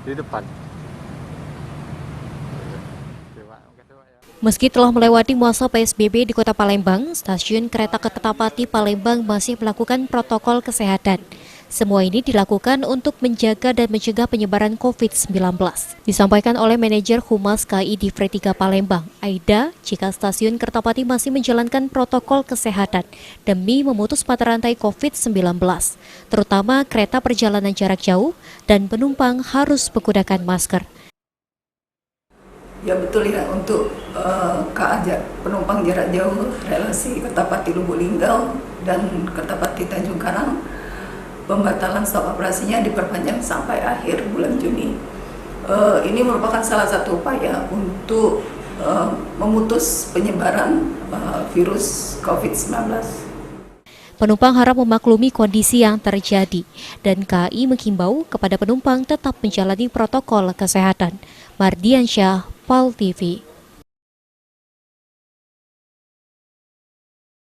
di depan. Meski telah melewati masa PSBB di Kota Palembang, stasiun kereta Kertapati Palembang masih melakukan protokol kesehatan. Semua ini dilakukan untuk menjaga dan mencegah penyebaran COVID-19. Disampaikan oleh manajer Humas KAI Divre 3 Palembang, Aida, jika stasiun Kertapati masih menjalankan protokol kesehatan demi memutus mata rantai COVID-19, terutama kereta perjalanan jarak jauh dan penumpang harus menggunakan masker. Ya betul ya, untuk penumpang jarak jauh relasi Kertapati Lubuk Linggau dan Kertapati Tanjung Karang, pembatalan stop operasinya diperpanjang sampai akhir bulan Juni. Ini merupakan salah satu upaya untuk memutus penyebaran virus COVID-19. Penumpang harap memaklumi kondisi yang terjadi dan KAI menghimbau kepada penumpang tetap menjalani protokol kesehatan. Mardiansyah, PAL TV.